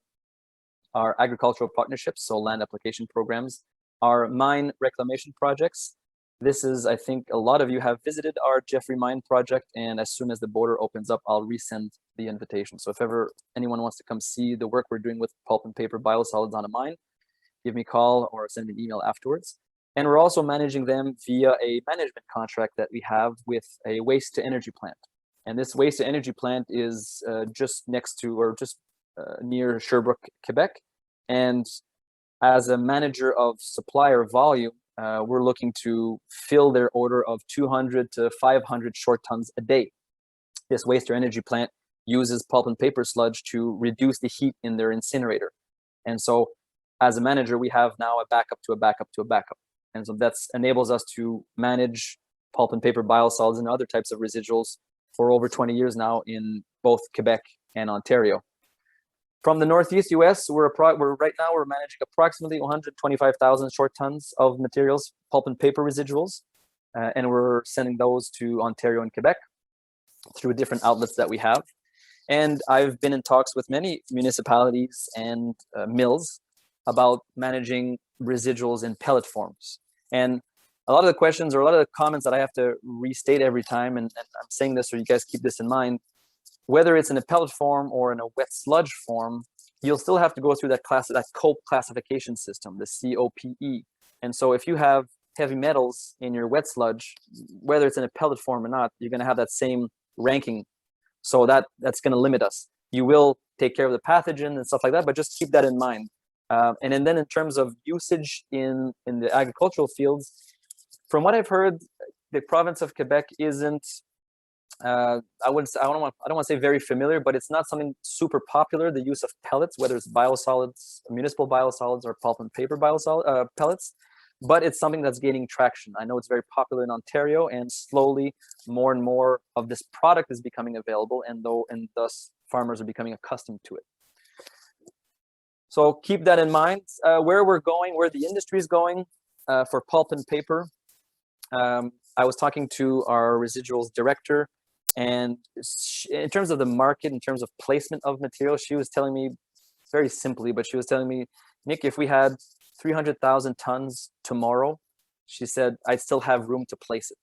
our agricultural partnerships, so land application programs, our mine reclamation projects. This is, I think a lot of you have visited our Jeffrey Mine project, and as soon as the border opens up, I'll resend the invitation. So if ever anyone wants to come see the work we're doing with pulp and paper biosolids on a mine, give me a call or send me an email afterwards. And we're also managing them via a management contract that we have with a waste to energy plant. And this waste to energy plant is just next to, or just near Sherbrooke, Quebec. And as a manager of supplier volume, we're looking to fill their order of 200 to 500 short tons a day. This waste to energy plant uses pulp and paper sludge to reduce the heat in their incinerator. And so as a manager, we have now a backup to a backup to a backup. And so that enables us to manage pulp and paper biosolids and other types of residuals for over 20 years now in both Quebec and Ontario. From the Northeast US, we're right now managing approximately 125,000 short tons of materials, pulp and paper residuals, and we're sending those to Ontario and Quebec through different outlets that we have. And I've been in talks with many municipalities and mills about managing residuals in pellet forms. And a lot of the questions or a lot of the comments that I have to restate every time, and I'm saying this so you guys keep this in mind, whether it's in a pellet form or in a wet sludge form, you'll still have to go through that COPE classification system, the COPE. And so if you have heavy metals in your wet sludge, whether it's in a pellet form or not, you're going to have that same ranking. So that's going to limit us. You will take care of the pathogen and stuff like that, but just keep that in mind. And then in terms of usage in the agricultural fields, from what I've heard, the province of Quebec isn't, I don't want to say very familiar, but it's not something super popular, the use of pellets, whether it's biosolids, municipal biosolids, or pulp and paper pellets. But it's something that's gaining traction. I know it's very popular in Ontario, and slowly more and more of this product is becoming available, and thus farmers are becoming accustomed to it. So keep that in mind. Where we're going, where the industry is going for pulp and paper. I was talking to our residuals director, and in terms of the market, in terms of placement of material, she was telling me very simply, but she was telling me, Nick, if we had 300,000 tons tomorrow, she said, I'd still have room to place it.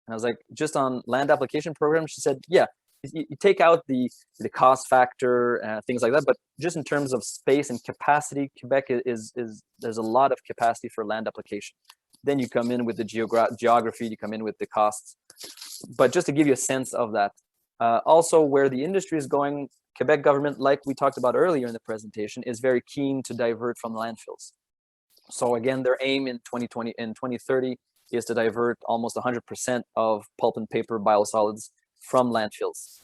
And I was like, just on land application program? She said, yeah, you take out the cost factor, things like that, but just in terms of space and capacity, Quebec there's a lot of capacity for land application. Then you come in with the geography, you come in with the costs. But just to give you a sense of that, also where the industry is going, Quebec government, like we talked about earlier in the presentation, is very keen to divert from landfills. So again, their aim in 2020 and 2030 is to divert almost 100% of pulp and paper biosolids from landfills.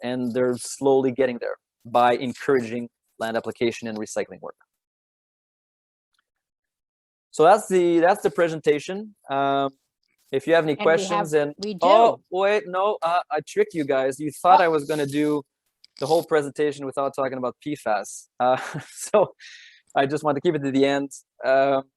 And they're slowly getting there by encouraging land application and recycling work. So that's the presentation. If you have any questions, we do. Oh wait, no, I tricked you guys. You thought I was going to do the whole presentation without talking about PFAS. So I just want to keep it to the end,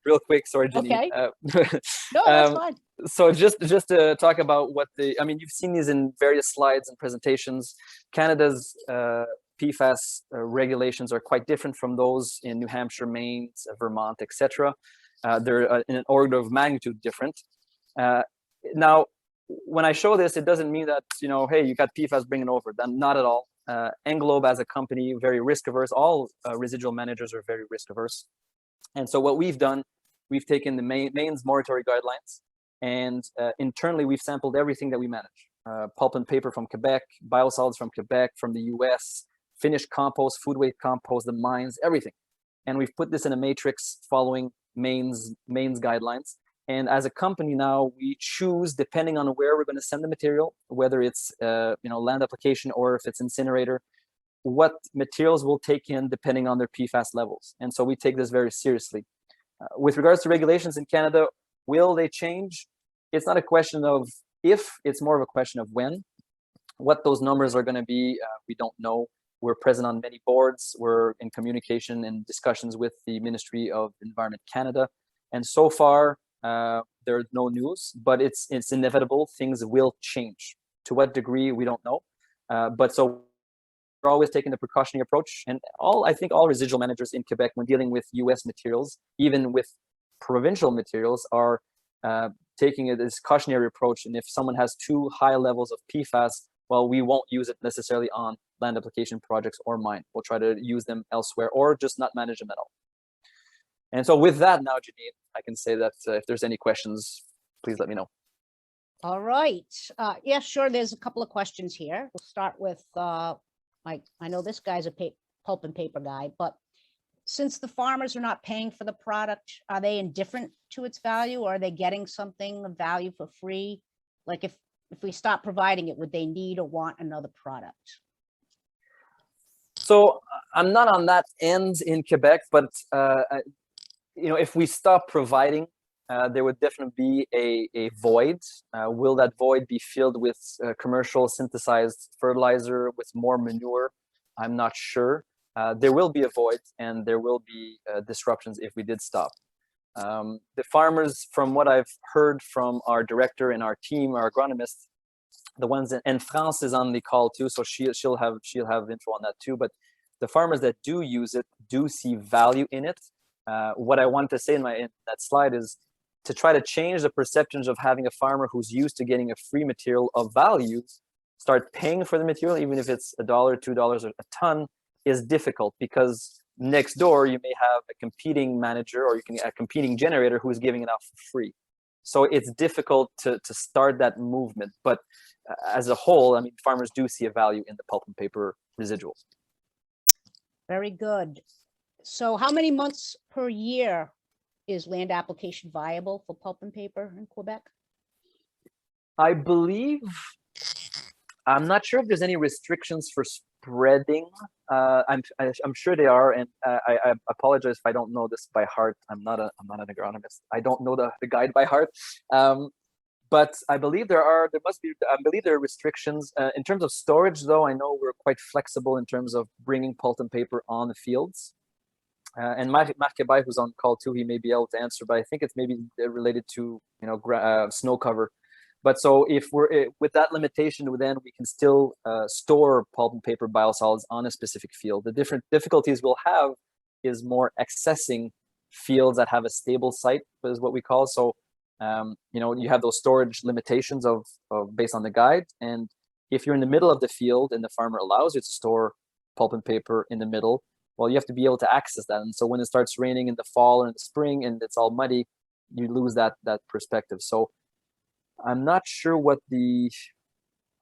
real quick. Sorry, Janine. Okay. No, that's fine. So just to talk about what I mean, you've seen these in various slides and presentations. Canada's PFAS regulations are quite different from those in New Hampshire, Maine, Vermont, etc. They're in an order of magnitude different. Now, when I show this, it doesn't mean that, hey, you got PFAS bringing over. Not at all. Englobe as a company, very risk averse. All residual managers are very risk averse. And so what we've done, we've taken the Maine's moratory guidelines, and internally we've sampled everything that we manage. Pulp and paper from Quebec, biosolids from Quebec, from the US, finished compost, food waste compost, the mines, everything. And we've put this in a matrix following Maine's guidelines. And as a company now, we choose, depending on where we're going to send the material, whether it's land application or if it's incinerator, what materials we'll take in depending on their PFAS levels. And so we take this very seriously. With regards to regulations in Canada, will they change? It's not a question of if, it's more of a question of when. What those numbers are going to be, we don't know. We're present on many boards. We're in communication and discussions with the Ministry of Environment Canada. And so far, there's no news, but it's inevitable. Things will change. To what degree, we don't know. But so we're always taking the precautionary approach. And I think all residual managers in Quebec, when dealing with US materials, even with provincial materials, are taking this cautionary approach. And if someone has too high levels of PFAS, well, we won't use it necessarily on land application projects or mine. We'll try to use them elsewhere or just not manage them at all. And so with that now, Janine, I can say that if there's any questions, please let me know. All right. Yeah, sure. There's a couple of questions here. We'll start with, I know this guy's a pulp and paper guy, but since the farmers are not paying for the product, are they indifferent to its value, or are they getting something of value for free? Like if we stop providing it, would they need or want another product? So I'm not on that end in Quebec, but if we stop providing, there would definitely be a void. Will that void be filled with commercial synthesized fertilizer with more manure? I'm not sure. There will be a void, and there will be disruptions if we did stop. The farmers, from what I've heard from our director and our team, our agronomists, the ones and France is on the call too, so she'll have info on that too. But the farmers that do use it do see value in it. What I wanted to say in that slide is to try to change the perceptions of having a farmer who's used to getting a free material of value start paying for the material, even if it's $1, $2 a ton, is difficult, because next door you may have a competing manager or a competing generator who's giving it out for free. So it's difficult to start that movement. But as a whole, I mean, farmers do see a value in the pulp and paper residuals. Very good. So how many months per year is land application viable for pulp and paper in Quebec? I believe, I'm not sure if there's any restrictions for spreading. I'm sure they are, and I apologize if I don't know this by heart. I'm not an agronomist. I don't know the guide by heart. But I believe there are restrictions. In terms of storage, though, I know we're quite flexible in terms of bringing pulp and paper on the fields. And Marc Quebec, who's on call too, he may be able to answer, but I think it's maybe related to snow cover. But so if we're with that limitation, then we can still store pulp and paper biosolids on a specific field. The different difficulties we'll have is more accessing fields that have a stable site, is what we call. So you have those storage limitations of based on the guide. And if you're in the middle of the field and the farmer allows you to store pulp and paper in the middle, well, you have to be able to access that. And so when it starts raining in the fall or in the spring and it's all muddy, you lose that perspective. So I'm not sure what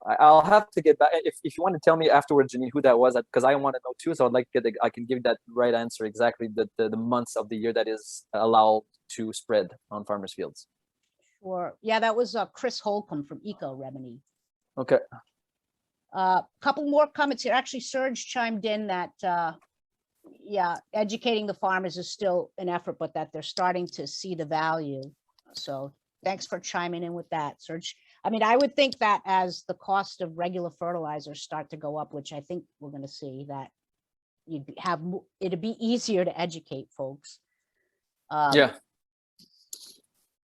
I'll have to get back. If you want to tell me afterwards, Janine, who that was, because I want to know too. So I'd like to I can give that right answer, exactly the months of the year that is allowed to spread on farmers' fields. Or, yeah, that was Chris Holcomb from Eco Remedy. Okay. Couple more comments here. Actually, Serge chimed in that, yeah, educating the farmers is still an effort, but that they're starting to see the value. So thanks for chiming in with that, Serge. I mean, I would think that as the cost of regular fertilizers start to go up, which I think we're going to see, that it'd be easier to educate folks. Yeah.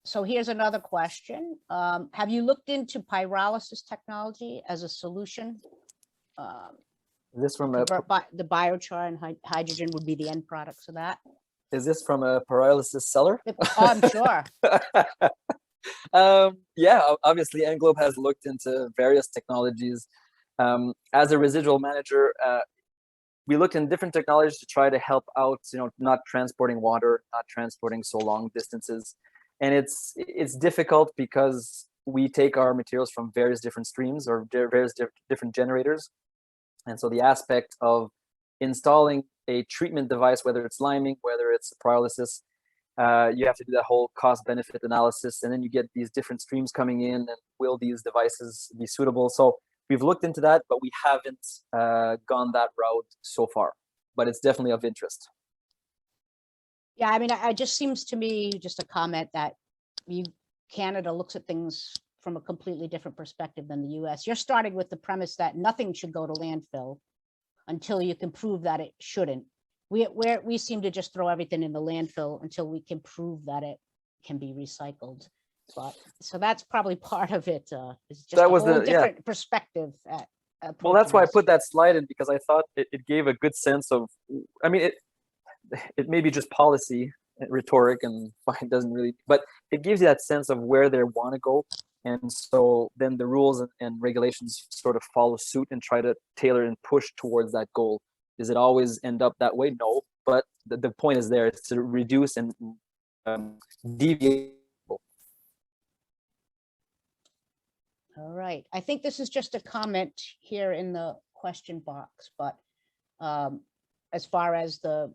So here's another question. Have you looked into pyrolysis technology as a solution? This from The biochar and hydrogen would be the end products of that. Is this from a pyrolysis seller? Oh, I'm sure. Yeah, obviously Englobe has looked into various technologies. As a residual manager, we looked in different technologies to try to help out, not transporting water, not transporting so long distances. And it's difficult because we take our materials from various different streams or various different generators. And so the aspect of installing a treatment device, whether it's liming, whether it's pyrolysis, you have to do that whole cost benefit analysis, and then you get these different streams coming in, and will these devices be suitable? So we've looked into that, but we haven't gone that route so far, but it's definitely of interest. Yeah, I mean, it just seems to me, just a comment, that Canada looks at things from a completely different perspective than the US. You're starting with the premise that nothing should go to landfill until you can prove that it shouldn't. We seem to just throw everything in the landfill until we can prove that it can be recycled. But so that's probably part of it. It's just that was a whole different perspective. Well, that's why I put that slide in, because I thought it gave a good sense of, I mean, it may be just policy rhetoric and fine, doesn't really, but it gives you that sense of where they want to go. And so then the rules and regulations sort of follow suit and try to tailor and push towards that goal. Does it always end up that way? No, but the point is there, it's to reduce and deviate. All right, I think this is just a comment here in the question box, but as far as the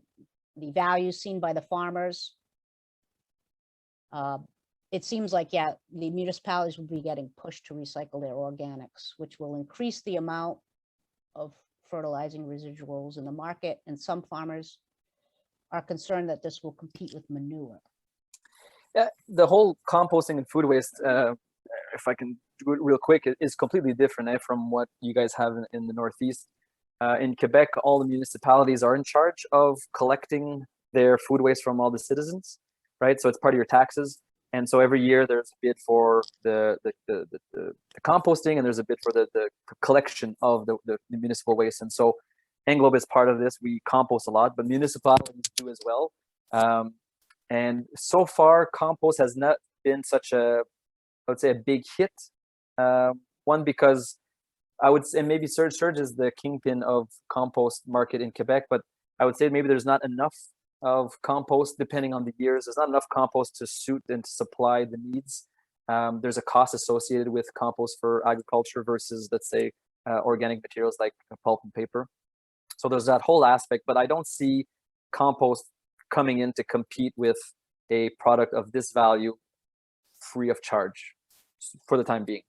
value seen by the farmers, it seems like, yeah, the municipalities will be getting pushed to recycle their organics, which will increase the amount of fertilizing residuals in the market. And some farmers are concerned that this will compete with manure. Yeah, the whole composting and food waste, if I can do it real quick, is completely different from what you guys have in the Northeast. In Quebec, all the municipalities are in charge of collecting their food waste from all the citizens, right? So it's part of your taxes. And so every year there's a bid for the composting, and there's a bid for the collection of the municipal waste. And so Englobe is part of this. We compost a lot, but municipalities do as well. And so far, compost has not been such I would say, a big hit. One, because I would say maybe Serge is the kingpin of compost market in Quebec, but I would say maybe there's not enough of compost depending on the years. There's not enough compost to suit and to supply the needs. There's a cost associated with compost for agriculture versus, let's say, organic materials like pulp and paper. So there's that whole aspect, but I don't see compost coming in to compete with a product of this value free of charge for the time being.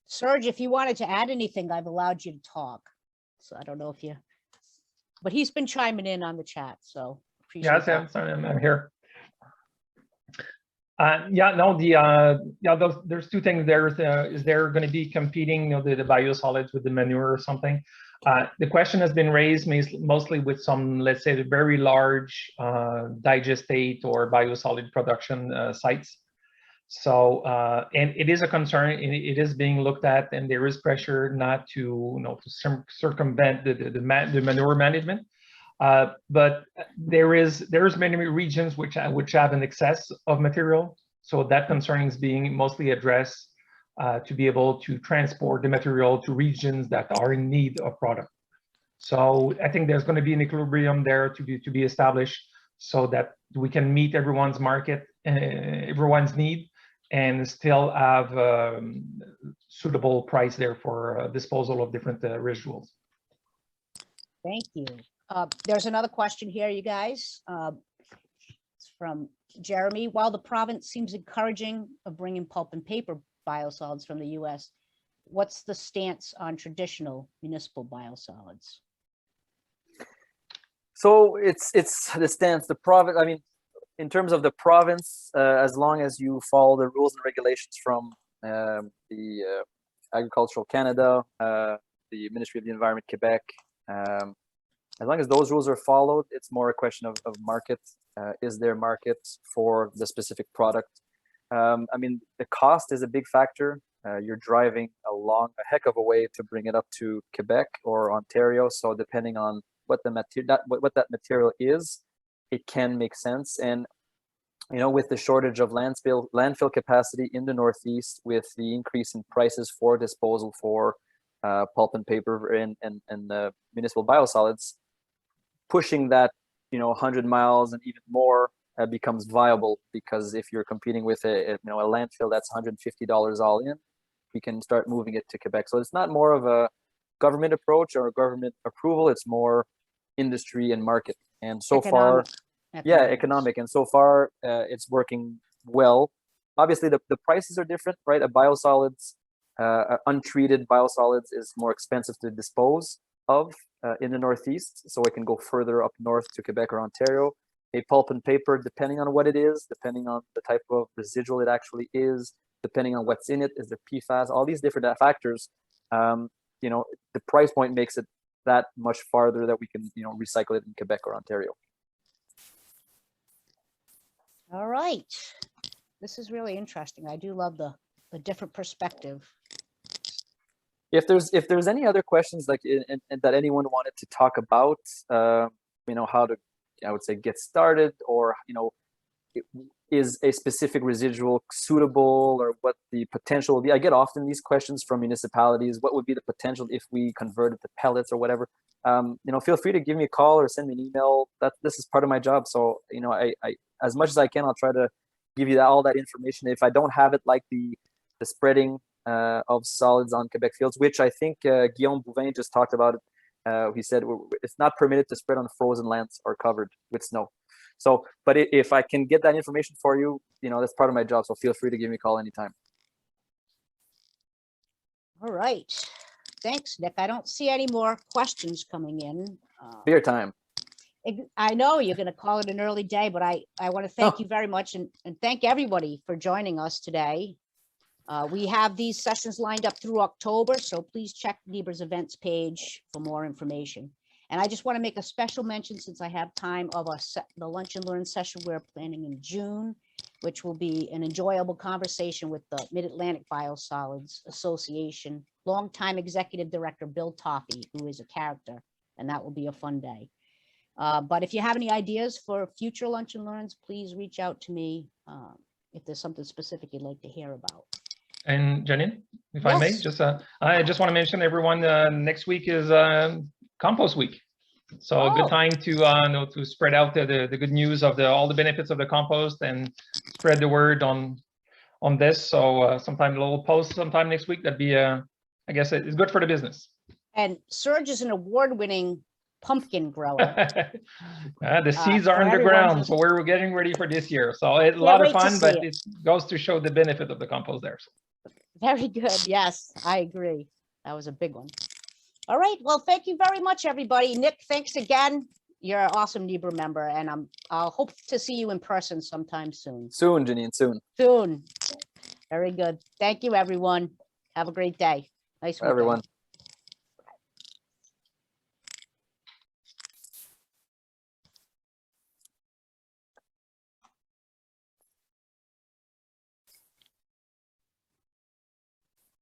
Serge, if you wanted to add anything, I've allowed you to talk. So I don't know if you, but he's been chiming in on the chat, so appreciate that. Sorry, I'm here. There's two things there. Is there going to be competing, the biosolids with the manure or something? The question has been raised mostly with some, let's say, the very large digestate or biosolid production sites. So, and it is a concern, and it is being looked at, and there is pressure not to, to circumvent the manure management. But there's many regions which have an excess of material, so that concern is being mostly addressed to be able to transport the material to regions that are in need of product. So I think there's going to be an equilibrium there to be established, so that we can meet everyone's market, everyone's need, and still have suitable price there for disposal of different residuals. Thank you. There's another question here, you guys. It's from Jeremy, while the province seems encouraging of bringing pulp and paper biosolids from the US, what's the stance on traditional municipal biosolids? So it's the stance, the province. I mean, in terms of the province, as long as you follow the rules and regulations from the Agricultural Canada, the Ministry of the Environment, Quebec, as long as those rules are followed, it's more a question of market. Is there market for the specific product? I mean, the cost is a big factor. You're driving a heck of a way to bring it up to Quebec or Ontario. So depending on what the what that material is, it can make sense. And you know, with the shortage of landfill capacity in the Northeast, with the increase in prices for disposal for pulp and paper and municipal biosolids, pushing that 100 miles and even more becomes viable, because if you're competing with a landfill that's $150 all in, we can start moving it to Quebec. So it's not more of a government approach or a government approval, it's more industry and market. And so far, economic. And so far, it's working well. Obviously, the prices are different, right? A biosolids, untreated biosolids is more expensive to dispose of in the Northeast, so it can go further up north to Quebec or Ontario. A pulp and paper, depending on what it is, depending on the type of residual it actually is, depending on what's in it, is there PFAS, all these different factors, the price point makes it that much farther that we can, recycle it in Quebec or Ontario. All right. This is really interesting. I do love the different perspective. If there's any other questions like that anyone wanted to talk about, how to, I would say, get started, or is a specific residual suitable, or what the potential will be. I get often these questions from municipalities. What would be the potential if we converted to pellets or whatever? Feel free to give me a call or send me an email. This is part of my job. So I as much as I can, I'll try to give you all that information. If I don't have it, like the spreading of solids on Quebec fields, which I think Guillaume Bouvin just talked about it. He said it's not permitted to spread on frozen lands or covered with snow. So, but if I can get that information for you, that's part of my job. So feel free to give me a call anytime. All right. Thanks, Nick. I don't see any more questions coming in. Beer time. I know you're going to call it an early day, but I want to thank you very much, and thank everybody for joining us today. We have these sessions lined up through October, so please check NIBR's events page for more information. And I just want to make a special mention, since I have time, of the Lunch and Learn session we're planning in June, which will be an enjoyable conversation with the Mid-Atlantic Biosolids Association, longtime Executive Director Bill Toffey, who is a character, and that will be a fun day. But if you have any ideas for future Lunch and Learns, please reach out to me if there's something specific you'd like to hear about. And Janine, if I may, I just want to mention, everyone, next week is compost week. So a good time to spread out the good news of all the benefits of the compost and spread the word on this. So sometime a little post sometime next week. That'd be I guess it's good for the business. And Serge is an award-winning pumpkin grower. The seeds are underground, so we're getting ready for this year. So it's a lot of fun, but it goes to show the benefit of the compost there. So. Very good. Yes, I agree. That was a big one. All right. Well, thank you very much, everybody. Nick, thanks again. You're an awesome NIBR member, and I'll hope to see you in person sometime soon. Soon, Janine, soon. Soon. Very good. Thank you, everyone. Have a great day. Nice weekend. Everyone.